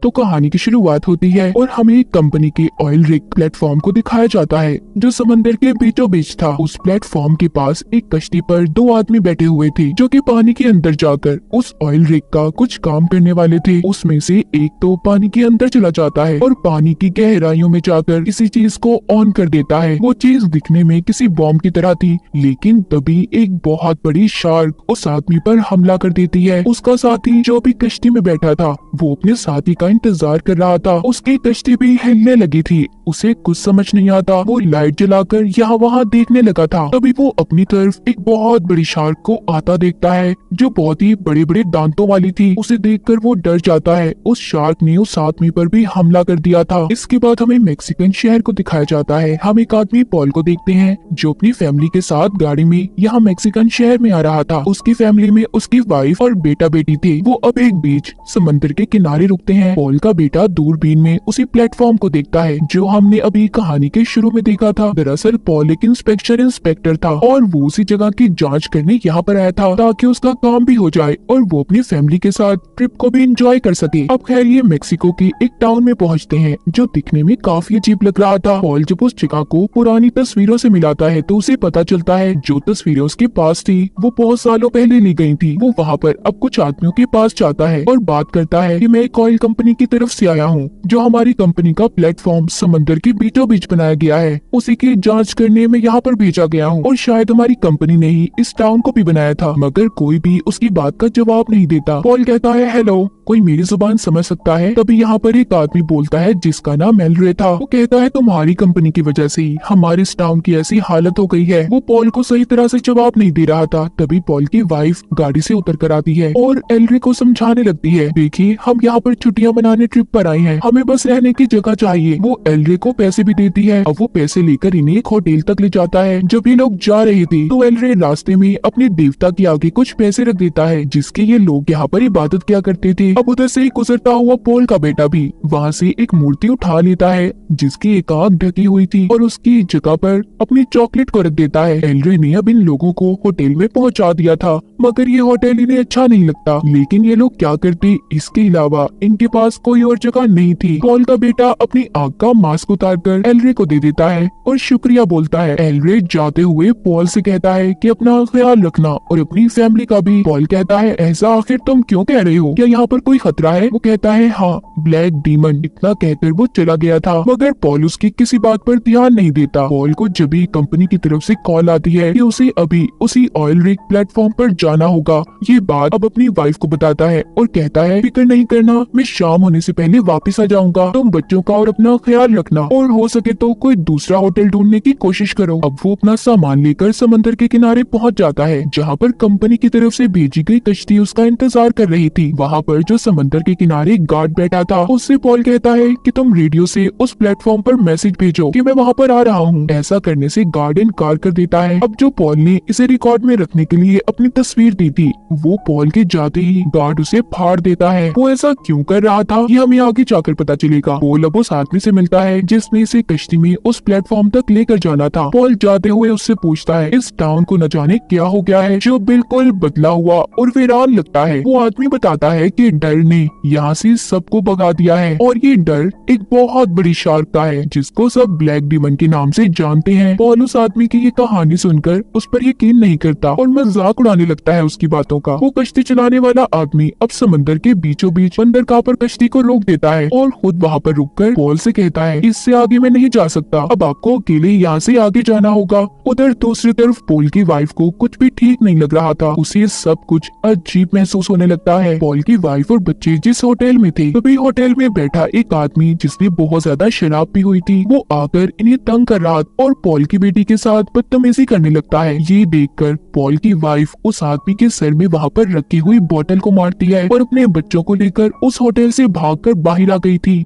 तो कहानी की शुरुआत होती है और हमें एक कंपनी के ऑयल रिग प्लेटफॉर्म को दिखाया जाता है जो समंदर के बीचों बीच था। उस प्लेटफॉर्म के पास एक कश्ती पर दो आदमी बैठे हुए थे जो कि पानी के अंदर जाकर उस ऑयल रिग का कुछ काम करने वाले थे। उसमें से एक तो पानी के अंदर चला जाता है और पानी की गहराइयों में जाकर किसी चीज को ऑन कर देता है। वो चीज दिखने में किसी बॉम्ब की तरह थी, लेकिन तभी एक बहुत बड़ी शार्क उस आदमी पर हमला कर देती है। उसका साथी जो भी कश्ती में बैठा था वो अपने साथी का इंतजार कर रहा था। उसकी कश्ती भी हिलने लगी थी। उसे कुछ समझ नहीं आता। वो लाइट जलाकर यहाँ वहाँ देखने लगा था। तभी वो अपनी तरफ एक बहुत बड़ी शार्क को आता देखता है जो बहुत ही बड़े बड़े दांतों वाली थी। उसे देखकर वो डर जाता है। उस शार्क ने उस आदमी पर भी हमला कर दिया था। इसके बाद हमें मेक्सिकन शहर को दिखाया जाता है। हम एक आदमी पॉल को देखते हैं जो अपनी फैमिली के साथ गाड़ी में यहाँ मेक्सिकन शहर में आ रहा था। उसकी फैमिली में उसकी वाइफ और बेटा बेटी थे। वो अब एक बीच समंदर के किनारे रुकते हैं। पॉल का बेटा दूरबीन में उसी प्लेटफॉर्म को देखता है जो हमने अभी कहानी के शुरू में देखा था। दरअसल पॉल एक इंस्पेक्टर था और वो उसी जगह की जांच करने यहाँ पर आया था ताकि उसका काम भी हो जाए और वो अपनी फैमिली के साथ ट्रिप को भी एंजॉय कर सके। अब खैर ये मेक्सिको की एक टाउन में पहुँचते हैं जो दिखने में काफी अजीब लग रहा था। पॉल जब उस जगह को पुरानी तस्वीरों से मिलाता है तो उसे पता चलता है जो तस्वीरें उसके पास थी वो बहुत सालों पहले ली गई थी। वो वहाँ पर अब कुछ आदमियों के पास जाता है और बात करता है कि मैं एक ऑयल कंपनी की तरफ से आया हूँ जो हमारी कंपनी का प्लेटफॉर्म समंदर के बीचों बीच बनाया गया है। उसी की जांच करने में यहाँ पर भेजा गया हूँ और शायद हमारी कंपनी ने ही इस टाउन को भी बनाया था, मगर कोई भी उसकी बात का जवाब नहीं देता। पॉल कहता है हेलो, कोई मेरी जुबान समझ सकता है? तभी यहाँ पर एक आदमी बोलता है जिसका नाम एलरे था। वो कहता है तुम्हारी कंपनी की वजह से ही हमारे इस टाउन की ऐसी हालत हो गई है। वो पॉल को सही तरह से जवाब नहीं दे रहा था। तभी पॉल की वाइफ गाड़ी से उतर कर आती है और एलरे को समझाने लगती है देखिए हम यहाँ पर छुट्टियाँ मनाने ट्रिप पर आए हैं, हमें बस रहने की जगह चाहिए। वो एलरे को पैसे भी देती है। अब वो पैसे लेकर इन्हें एक होटल तक ले जाता है। जब ये लोग जा रहे थे तो एलरे रास्ते में अपने देवता के आगे कुछ पैसे रख देता है जिसके ये लोग यहाँ पर इबादत किया करते थे। अब उधर से गुजरता हुआ पॉल का बेटा भी वहाँ से एक मूर्ति उठा लेता है जिसकी एक आंख ढकी हुई थी और उसकी जगह पर अपनी चॉकलेट को रख देता है। एलरे ने अब इन लोगों को होटल में पहुँचा दिया था, मगर ये होटल इन्हें अच्छा नहीं लगता। लेकिन ये लोग क्या करते, इसके अलावा इनके पास कोई और जगह नहीं थी। पॉल का बेटा अपनी आंख का मास्क उतारकर एलरे को दे देता है और शुक्रिया बोलता है। एलरे जाते हुए पॉल से कहता है कि अपना ख्याल रखना और अपनी फैमिली का भी। पॉल कहता है ऐसा आखिर तुम क्यों कह रहे हो, क्या यहाँ पर कोई खतरा है? वो कहता है हाँ, ब्लैक डीमन। इतना कहकर वो चला गया था, मगर पॉल उसकी किसी बात पर ध्यान नहीं देता। पॉल को जब भी कंपनी की तरफ से कॉल आती है कि उसे अभी उसी ऑयल रिग प्लेटफॉर्म पर जाना होगा, ये बात अब अपनी वाइफ को बताता है और कहता है फिक्र नहीं करना, मैं शाम होने से पहले वापस आ जाऊंगा। तुम बच्चों का और अपना ख्याल रखना और हो सके तो कोई दूसरा होटल ढूंढने की कोशिश करो। अब वो अपना सामान लेकर समंदर के किनारे पहुंच जाता है जहाँ पर कंपनी की तरफ से भेजी गई कश्ती उसका इंतजार कर रही थी। वहाँ पर जो समंदर के किनारे गार्ड बैठा था उससे पॉल कहता है कि तुम रेडियो से उस प्लेटफॉर्म पर मैसेज भेजो कि मैं वहाँ पर आ रहा हूँ। ऐसा करने से गार्ड इनकार कर देता है। अब जो पॉल ने इसे रिकॉर्ड में रखने के लिए अपनी तस्वीर दी थी वो पॉल के जाते ही गार्ड उसे फाड़ देता है। वो ऐसा क्यों कर रहा था ये हमें आगे जाकर पता चलेगा। पॉल अब उस आदमी से मिलता है जिसने इसे कश्ती में उस प्लेटफॉर्म तक लेकर जाना था। पॉल जाते हुए उससे पूछता है इस टाउन को न जाने क्या हो गया है जो बिल्कुल बदला हुआ और वीरान लगता है। वो आदमी बताता है कि डर ने यहाँ से सबको भगा दिया है और ये डर एक बहुत बड़ी शार्क का है जिसको सब ब्लैक डीमन के नाम से जानते हैं। पॉल उस आदमी की ये कहानी सुनकर उस पर यकीन नहीं करता और मजाक उड़ाने लगता है उसकी बातों का। वो कश्ती चलाने वाला आदमी अब समंदर के बीचों बीच बंदरगाह पर कश्ती को रोक देता है और खुद वहाँ पर रुककर पॉल से कहता है इससे आगे मैं नहीं जा सकता, अब आपको अकेले यहाँ से आगे जाना होगा। उधर दूसरी तरफ पॉल की वाइफ को कुछ भी ठीक नहीं लग रहा था। उसे सब कुछ अजीब महसूस होने लगता है। पॉल की वाइफ और बच्चे जिस होटल में थे तभी होटल में बैठा एक आदमी जिसने बहुत ज्यादा शराब पी हुई थी वो आकर इन्हें तंग कर रहा और पॉल की बेटी के साथ बदतमीजी करने लगता है। ये देखकर पॉल की वाइफ उस आदमी के सर में वहाँ पर रखी हुई बोतल को मारती है और अपने बच्चों को लेकर उस होटल से भागकर बाहर आ गई थी।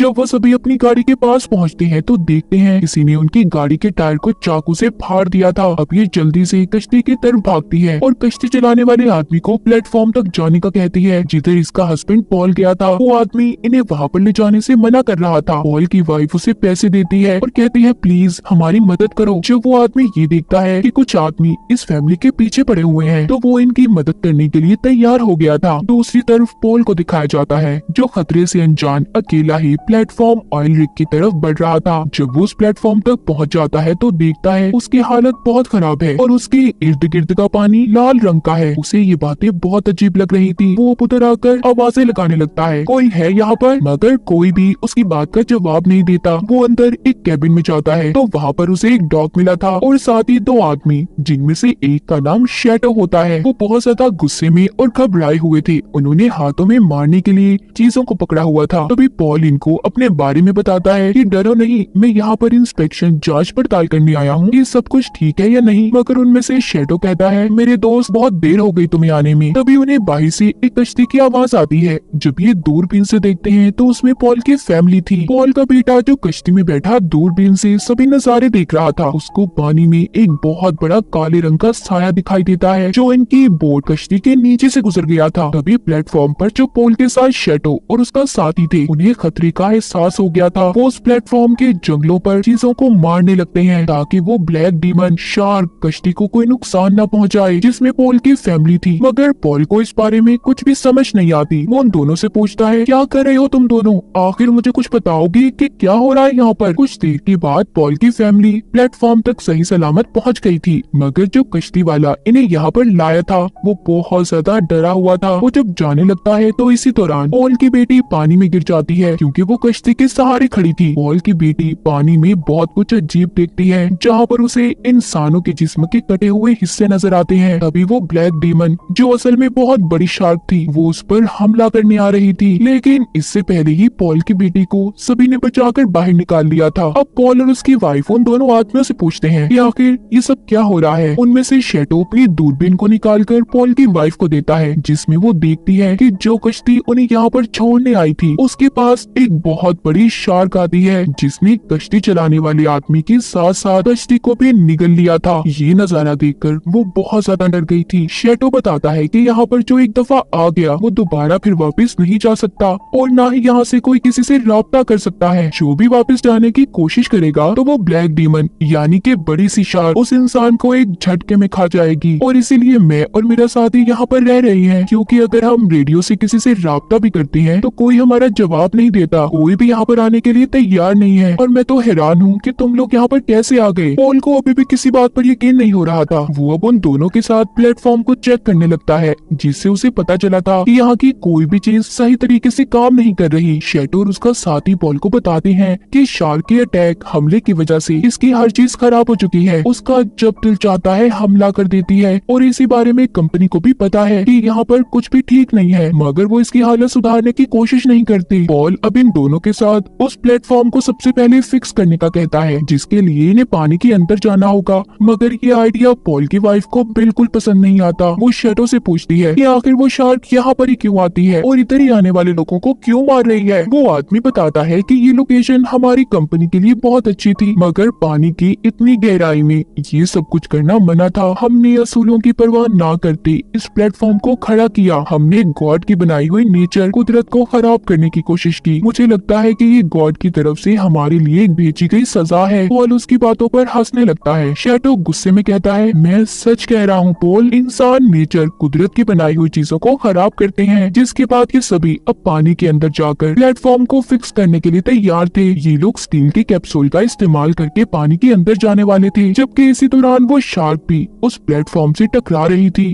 जब वो सभी अपनी गाड़ी के पास पहुंचते हैं तो देखते हैं किसी ने उनकी गाड़ी के टायर को चाकू से फाड़ दिया था। अब ये जल्दी से कश्ती की तरफ भागती है और कश्ती चलाने वाले आदमी को प्लेटफॉर्म तक जाने का कहती है जिधर इसका हस्बैंड पॉल गया था। वो आदमी इन्हें वहाँ पर ले जाने से मना कर रहा था। पॉल की वाइफ उसे पैसे देती है और कहती है प्लीज हमारी मदद करो। जब वो आदमी ये देखता है कि कुछ आदमी इस फैमिली के पीछे पड़े हुए हैं तो वो इनकी मदद करने के लिए तैयार हो गया था। दूसरी तरफ पॉल को दिखाया जाता है जो खतरे से अनजान अकेला ही प्लेटफॉर्म ऑयल रिग की तरफ बढ़ रहा था। जब वो उस प्लेटफॉर्म तक पहुंच जाता है तो देखता है उसकी हालत बहुत खराब है और उसके इर्द गिर्द का पानी लाल रंग का है। उसे ये बातें बहुत अजीब लग रही थी। वो उधर आकर आवाजें लगाने लगता है कोई है यहाँ पर, मगर कोई भी उसकी बात का जवाब नहीं देता। वो अंदर एक कैबिन में जाता है तो वहाँ पर उसे एक डॉग मिला था और साथ ही दो आदमी जिनमें से एक का नाम शैडो होता है। वो बहुत ज्यादा गुस्से में और घबराए हुए थे। उन्होंने हाथों में मारने के लिए चीजों को पकड़ा हुआ था। तभी पॉल इनको अपने बारे में बताता है कि डरो नहीं, मैं यहाँ पर इंस्पेक्शन जांच पड़ताल करने आया हूँ, ये सब कुछ ठीक है या नहीं। मगर उनमें से शैडो कहता है मेरे दोस्त बहुत देर हो गई तुम्हें आने में। तभी उन्हें बाहर से एक कश्ती की आवाज आती है। जब ये दूरबीन से देखते हैं तो उसमें पॉल की फैमिली थी। पॉल का बेटा जो कश्ती में बैठा दूरबीन से सभी नजारे देख रहा था। उसको पानी में एक बहुत बड़ा काले रंग का साया दिखाई देता है जो इनकी बोट कश्ती के नीचे से गुजर गया था। तभी प्लेटफॉर्म पर जो पॉल के साथ शैडो और उसका साथी थे उन्हें खतरे का एहसास हो गया था। वो उस प्लेटफॉर्म के जंगलों पर चीजों को मारने लगते हैं ताकि वो ब्लैक डीमन शार्क कश्ती को कोई नुकसान न पहुंचाए जिसमें पॉल की फैमिली थी। मगर पॉल को इस बारे में कुछ भी समझ नहीं आती। वो उन दोनों से पूछता है क्या कर रहे हो तुम दोनों, आखिर मुझे कुछ बताओगी कि क्या हो रहा है यहाँ पर। कुछ देर के बाद पॉल की फैमिली प्लेटफॉर्म तक सही सलामत पहुँच गई थी। मगर जो कश्ती वाला इन्हें यहाँ पर लाया था वो बहुत ज्यादा डरा हुआ था। वो जब जाने लगता है तो इसी दौरान पॉल की बेटी पानी में गिर जाती है क्योंकि वो कश्ती के सहारे खड़ी थी। पॉल की बेटी पानी में बहुत कुछ अजीब देखती है जहाँ पर उसे इंसानों के जिस्म के कटे हुए हिस्से नजर आते हैं। तभी वो ब्लैक डीमन जो असल में बहुत बड़ी शार्क थी वो उस पर हमला करने आ रही थी। लेकिन इससे पहले ही पॉल की बेटी को सभी ने बचाकर बाहर निकाल लिया था। अब पॉल और उसकी वाइफ उन दोनों आदमियों से पूछते हैं कि आखिर ये सब क्या हो रहा है। उनमें से शैडो अपनी दूरबीन को निकालकर पॉल की वाइफ को देता है जिसमें वो देखती है कि जो कश्ती उन्हें यहाँ पर छोड़ने आई थी उसके पास एक बहुत बड़ी शार्क आती है जिसने कश्ती चलाने वाले आदमी के साथ साथ कश्ती को भी निगल लिया था। ये नजारा देखकर वो बहुत ज्यादा डर गई थी। शैडो बताता है कि यहाँ पर जो एक दफा आ गया वो दोबारा फिर वापस नहीं जा सकता और ना ही यहाँ से कोई किसी से राब्ता कर सकता है। जो भी वापस जाने की कोशिश करेगा तो वो ब्लैक डीमन यानी कि बड़ी सी शार्क उस इंसान को एक झटके में खा जाएगी। और इसीलिए मैं और मेरा साथी यहाँ पर रह रहे हैं क्योंकि अगर हम रेडियो से किसी से राब्ता भी करते हैं तो कोई हमारा जवाब नहीं देता, कोई भी यहाँ पर आने के लिए तैयार नहीं है। और मैं तो हैरान हूँ कि तुम लोग यहाँ पर कैसे आ गए। पॉल को अभी भी किसी बात पर यकीन नहीं हो रहा था। वो अब उन दोनों के साथ प्लेटफॉर्म को चेक करने लगता है जिससे उसे पता चला था कि यहाँ की कोई भी चीज सही तरीके से काम नहीं कर रही। शैडो और उसका साथी पॉल को बताते हैं कि शार्क के अटैक हमले की वजह से इसकी हर चीज खराब हो चुकी है। उसका जब दिल चाहता है हमला कर देती है और इसी बारे में कंपनी को भी पता है कि यहाँ पर कुछ भी ठीक नहीं है मगर वो इसकी हालत सुधारने की कोशिश नहीं करती। पॉल अब इन दोनों के साथ उस प्लेटफॉर्म को सबसे पहले फिक्स करने का कहता है जिसके लिए इन्हें पानी के अंदर जाना होगा। मगर ये आइडिया पॉल की वाइफ को बिल्कुल पसंद नहीं आता। वो शैडो से पूछती है कि आखिर वो शार्क यहाँ पर ही क्यों आती है और इधर ही आने वाले लोगों को क्यों मार रही है। वो आदमी बताता है कि ये लोकेशन हमारी कंपनी के लिए बहुत अच्छी थी मगर पानी की इतनी गहराई में ये सब कुछ करना मना था। हमने असूलों की परवाह ना करते इस प्लेटफॉर्म को खड़ा किया। हमने गॉड की बनाई हुई नेचर कुदरत को खराब करने की कोशिश की। मुझे लगता है कि ये गॉड की तरफ से हमारे लिए एक भेजी गई सजा है। पॉल उसकी बातों पर हंसने लगता है। शैडो गुस्से में कहता है मैं सच कह रहा हूँ पॉल, इंसान नेचर कुदरत की बनाई हुई चीजों को खराब करते हैं। जिसके बाद ये सभी अब पानी के अंदर जाकर प्लेटफॉर्म को फिक्स करने के लिए तैयार थे। ये लोग स्टील के कैप्सूल का इस्तेमाल करके पानी के अंदर जाने वाले थे जबकि इसी दौरान वो शार्क भी उस प्लेटफॉर्म से टकरा रही थी।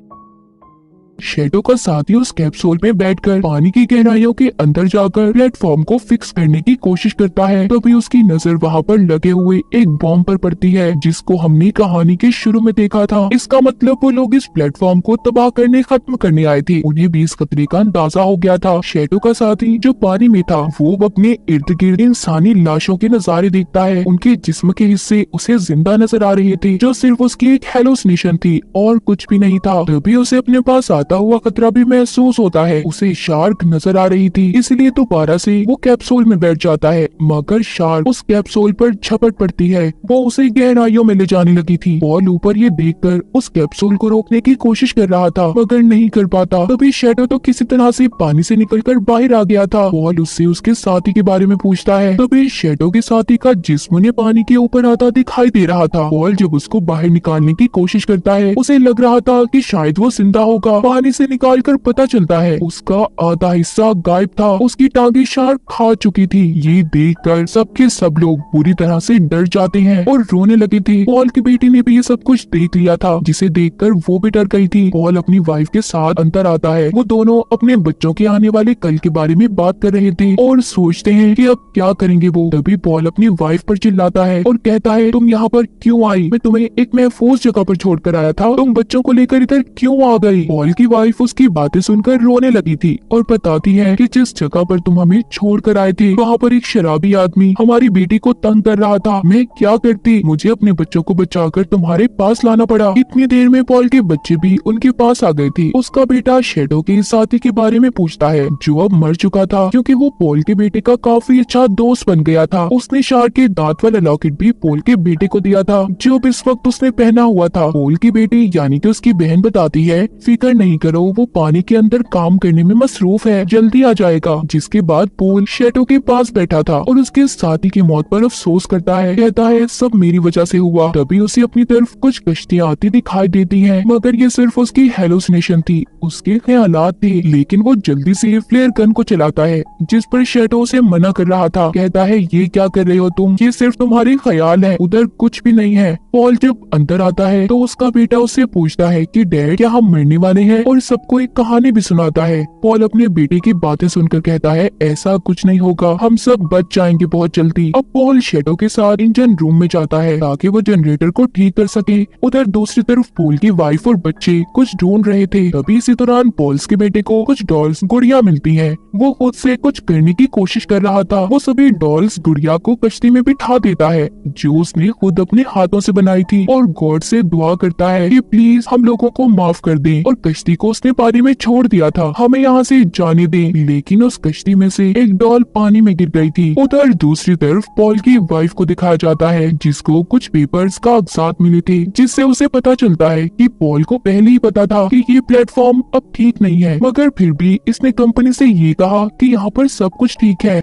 शैडो का साथी उस कैप्सूल में बैठकर पानी की गहराइयों के अंदर जाकर प्लेटफॉर्म को फिक्स करने की कोशिश करता है। तभी उसकी नजर वहाँ पर लगे हुए एक बॉम्ब पर पड़ती है जिसको हमने कहानी के शुरू में देखा था। इसका मतलब वो लोग इस प्लेटफॉर्म को तबाह करने खत्म करने आए थे। उन्हें भी इस खतरे का अंदाजा हो गया था। शैडो का साथी जो पानी में था वो अपने इर्द गिर्द इंसानी लाशों के नजारे देखता है। उनके जिस्म के हिस्से उसे जिंदा नजर आ रहे थे जो सिर्फ उसकी एक हेलुसिनेशन थी और कुछ भी नहीं था। तभी उसे अपने पास आता हुआ खतरा भी महसूस होता है। उसे शार्क नजर आ रही थी, इसलिए दोबारा से वो कैप्सूल में बैठ जाता है, मगर शार्क उस कैप्सूल पर झपट पड़ती है। वो उसे गहराइयों में ले जाने लगी थी। पॉल ऊपर ये देखकर उस कैप्सूल को रोकने की कोशिश कर रहा था, मगर नहीं कर पाता। तभी शैडो तो किसी तरह से पानी से निकलकर बाहर आ गया था। पॉल उससे उसके साथी के बारे में पूछता है। तभी शैडो के साथी का जिस्म उन्हें पानी के ऊपर आता दिखाई दे रहा था। पॉल जब उसको बाहर निकालने की कोशिश करता है, उसे लग रहा था कि शायद वो जिंदा होगा। पानी से निकालकर पता चलता है उसका आधा हिस्सा गायब था, उसकी टांगे शार्क खा चुकी थी। ये देखकर सबके सब लोग बुरी तरह से डर जाते हैं और रोने लगे थे। पॉल की बेटी ने भी ये सब कुछ देख लिया था, जिसे देखकर वो भी डर गई थी। पॉल अपनी वाइफ के साथ अंदर आता है। वो दोनों अपने बच्चों के आने वाले कल के बारे में बात कर रहे थे और सोचते हैं कि अब क्या करेंगे वो। तभी पॉल अपनी वाइफ पर चिल्लाता है और कहता है, तुम यहाँ पर क्यों आई? मैं तुम्हें एक महफूज जगह पर छोड़कर आया था, तुम बच्चों को लेकर इधर क्यों आ गई? पॉल की वाइफ उसकी बातें सुनकर रोने लगी थी और बताती है कि जिस जगह पर तुम हमें छोड़कर आए थे, वहाँ पर एक शराबी आदमी हमारी बेटी को तंग कर रहा था। मैं क्या करती? मुझे अपने बच्चों को बचाकर तुम्हारे पास लाना पड़ा। इतनी देर में पॉल के बच्चे भी उनके पास आ गए थे। उसका बेटा शैडो के साथी के बारे में पूछता है, जो अब मर चुका था, क्योंकि वो पॉल के बेटे का काफी अच्छा दोस्त बन गया था। उसने शार्क के दांत वाला लॉकेट भी पॉल के बेटे को दिया था, जो इस वक्त उसने पहना हुआ था। पॉल की बेटी यानी कि उसकी बहन बताती है, फिक्र नहीं करो, वो पानी के अंदर काम करने में मसरूफ है, जल्दी आ जाएगा। जिसके बाद पॉल शैडो के पास बैठा था और उसके साथी की मौत पर अफसोस करता है। कहता है, सब मेरी वजह से हुआ। तभी उसे अपनी तरफ कुछ कश्तियां आती दिखाई देती हैं, मगर ये सिर्फ उसकी हेलुसिनेशन थी, उसके ख्यालात थे। लेकिन वो जल्दी से फ्लेयर गन को चलाता है, जिस पर शैडो उसे मना कर रहा था। कहता है, ये क्या कर रहे हो तुम? ये सिर्फ तुम्हारे ख्याल है, उधर कुछ भी नहीं है। पॉल जब अंदर आता है तो उसका बेटा उससे पूछता है कि डैड, क्या हम मरने वाले हैं? और सबको एक कहानी भी सुनाता है। पॉल अपने बेटे की बातें सुनकर कहता है, ऐसा कुछ नहीं होगा, हम सब बच जाएंगे बहुत जल्दी। अब पॉल शैडो के साथ इंजन रूम में जाता है ताकि वो जनरेटर को ठीक कर सके। उधर दूसरी तरफ पॉल की वाइफ और बच्चे कुछ ढूंढ रहे थे। तभी इसी दौरान पॉल्स के बेटे को कुछ डॉल्स गुड़िया मिलती हैं। वो खुद से कुछ करने की कोशिश कर रहा था। वो सभी डॉल्स गुड़िया को कश्ती में बिठा देता है, जो उसने खुद अपने हाथों से बनाई थी, और गॉड से दुआ करता है कि प्लीज हम लोगों को माफ कर दें। और कश्ती को उसने पानी में छोड़ दिया था, हमें यहाँ से जाने दें। लेकिन उस कश्ती में से एक डॉल पानी में गिर गई थी। उधर दूसरी तरफ पॉल की वाइफ को दिखाया जाता है, जिसको कुछ पेपर्स कागजात मिले थे, जिससे उसे पता चलता है कि पॉल को पहले ही पता था कि ये प्लेटफॉर्म अब ठीक नहीं है, मगर फिर भी इसने कंपनी से ये कहा कि यहाँ पर सब कुछ ठीक है।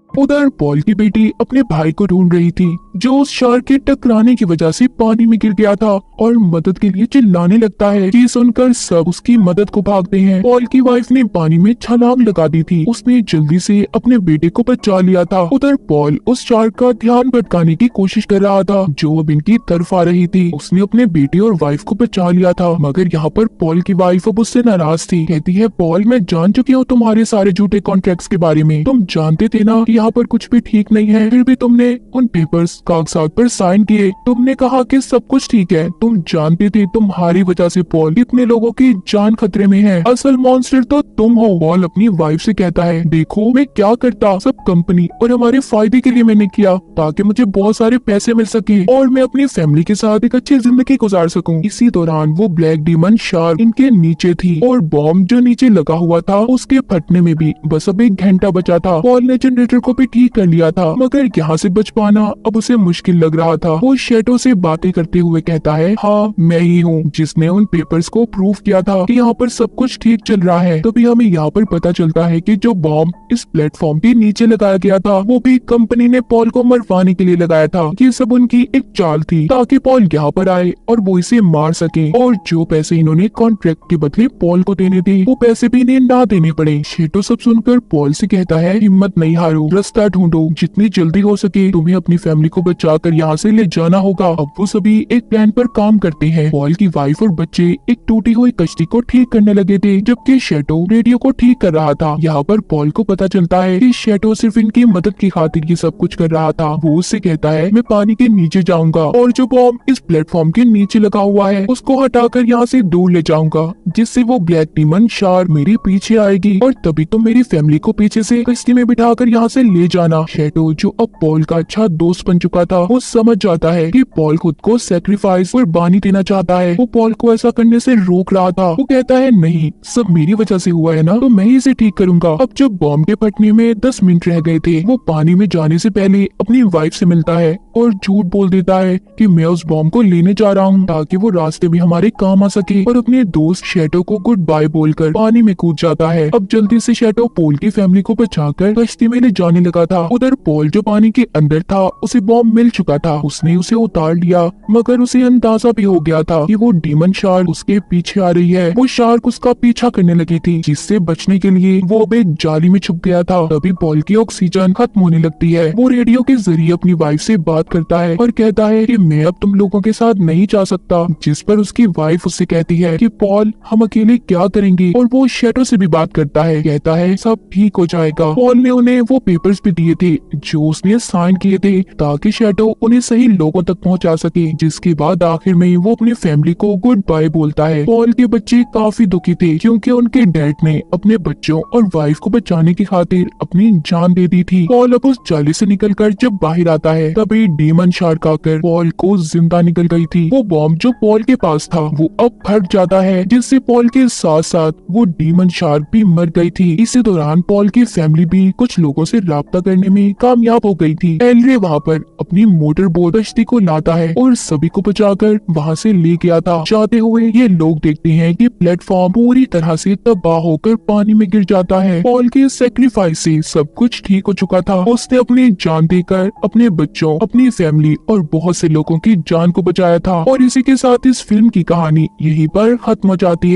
उधर पॉल की बेटी अपने भाई को ढूंढ रही थी, जो उस शार्क के टकराने की वजह से पानी में गिर गया था, और मदद के लिए चिल्लाने लगता है। ये सुनकर सब उसकी मदद को भागते हैं। पॉल की वाइफ ने पानी में छलांग लगा दी थी, उसने जल्दी से अपने बेटे को बचा लिया था। उधर पॉल उस शार्क का ध्यान भटकाने की कोशिश कर रहा था, जो अब इनकी तरफ आ रही थी। उसने अपने बेटे और वाइफ को बचा लिया था, मगर यहाँ पर पॉल की वाइफ अब उससे नाराज थी। कहती है, पॉल, मैं जान चुकी हूँ तुम्हारे सारे झूठे कॉन्ट्रैक्ट्स के बारे में। तुम जानते थे ना यहाँ पर कुछ भी ठीक नहीं है, फिर भी तुमने उन पेपर्स कागजात पर साइन किए। तुमने कहा कि सब कुछ ठीक है। तुम जानते थे तुम्हारी वजह से पॉल कितने लोगों की जान खतरे में है। असल मॉन्स्टर तो तुम हो। पॉल अपनी वाइफ से कहता है, देखो मैं क्या करता, सब कंपनी और हमारे फायदे के लिए मैंने किया, ताकि मुझे बहुत सारे पैसे मिल सके और मैं अपनी फैमिली के साथ एक अच्छी जिंदगी गुजार सकूं। इसी दौरान वो ब्लैक डीमन शार्क इनके नीचे थी, और बॉम्ब जो नीचे लगा हुआ था उसके फटने में भी बस अब 1 घंटा बचा था। पॉल ने जनरेटर को भी ठीक कर लिया था, मगर यहाँ से बच पाना अब उसे मुश्किल लग रहा था। वो शैडो से बातें करते हुए कहता है, हाँ मैं ही हूँ जिसने उन पेपर्स को प्रूव किया था कि यहाँ पर सब कुछ ठीक चल रहा है। तभी हमें यहाँ पर पता चलता है कि जो बॉम्ब इस प्लेटफॉर्म के नीचे लगाया गया था, वो भी कंपनी ने पॉल को मरवाने के लिए लगाया था। ये सब उनकी एक चाल थी, ताकि पॉल यहाँ पर आए और वो इसे मार सके, और जो पैसे इन्होंने कॉन्ट्रैक्ट के बदले पॉल को देने थे, वो पैसे भी इन्हें ना देने पड़े। शैडो सब सुनकर पॉल से कहता है, हिम्मत नहीं हारो, रास्ता ढूंढो, जितनी जल्दी हो सके तुम्हें अपनी फैमिली को बचाकर यहाँ से ले जाना होगा। अब वो सभी एक प्लान पर काम करते हैं। पॉल की वाइफ और बच्चे एक टूटी हुई कश्ती को ठीक करने लगे थे, जबकि शैडो रेडियो को ठीक कर रहा था। यहाँ पर पॉल को पता चलता है कि शैडो सिर्फ इनकी मदद की खातिर ये सब कुछ कर रहा था। वो उससे कहता है, मैं पानी के नीचे जाऊंगा और जो बॉम्ब इस प्लेटफॉर्म के नीचे लगा हुआ है उसको हटाकर यहाँ से दूर ले जाऊंगा, जिससे वो ब्लैक डीमन शार्क मेरे पीछे आएगी, और तभी तो मेरी फैमिली को पीछे से कश्ती में बिठाकर यहाँ से ले जाना। शैडो जो अब पॉल का अच्छा दोस्त बन चुका था, वो समझ जाता है कि पॉल खुद को सेक्रीफाइस कुर्बानी देना चाहता है। वो पॉल को ऐसा करने से रोक रहा था। वो कहता है नहीं, सब मेरी वजह से हुआ है ना, तो मैं ही इसे ठीक करूंगा। अब जब बॉम्ब के फटने में 10 मिनट रह गए थे, वो पानी में जाने से पहले अपनी वाइफ से मिलता है और झूठ बोल देता है कि मैं उस बॉम्ब को लेने जा रहा हूँ ताकि वो रास्ते में हमारे काम आ सके, और अपने दोस्त शैडो को गुड बाय बोलकर पानी में कूद जाता है। अब जल्दी से शैडो पॉल की फैमिली को बचाकर कश्ती में ले जाने लगा था। उधर पॉल जो पानी के अंदर था, उसे बॉम्ब मिल चुका था। उसने उसे उतार लिया, मगर उसे अंदाजा भी हो गया था कि वो डीमन शार्क उसके पीछे आ रही है। वो शार्क उसका पीछा करने लगी थी, जिससे बचने के लिए वो अब एक जाली में छुप गया था। तभी पॉल की ऑक्सीजन खत्म होने लगती है। वो रेडियो के जरिए अपनी वाइफ से बात करता है और कहता है कि मैं अब तुम लोगों के साथ नहीं जा सकता, जिस पर उसकी वाइफ उससे कहती है कि पॉल हम अकेले क्या करेंगे। और वो शैडो से भी बात करता है, कहता है सब ठीक हो जाएगा। पॉल ने उन्हें वो पेपर्स भी दिए थे जो उसने साइन किए थे ताकि शैडो उन्हें सही लोगों तक पहुंचा सके। जिसके बाद आखिर में वो अपनी फैमिली को गुड बाय बोलता है। पॉल के बच्चे काफी दुखी थे क्योंकि उनके डैड ने अपने बच्चों और वाइफ को बचाने की खातिर अपनी जान दे दी थी। पॉल अब उस जाली से निकलकर जब बाहर आता है, तभी डीमन शार्क आकर पॉल को जिंदा निकल गई थी। वो बॉम्ब जो पॉल के पास था वो अब फट जाता है, जिससे पॉल के साथ साथ वो डीमन शार्क भी मर गई थी। इसी दौरान पॉल की फैमिली भी कुछ लोगों से राब्ता करने में कामयाब हो गई थी। एलरे वहाँ पर अपनी मोटर बोट कश्ती को लाता है और सभी को बचाकर वहाँ से ले गया था। जाते हुए ये लोग देखते हैं कि प्लेटफॉर्म पूरी तरह से तबाह होकर पानी में गिर जाता है। पॉल के सेक्रीफाइस से सब कुछ ठीक हो चुका था। उसने अपनी जान देकर अपने बच्चों, अपनी फैमिली और बहुत से लोगों की जान को बचाया था। और इसी के साथ इस फिल्म की कहानी यहीं पर खत्म हो जाती है।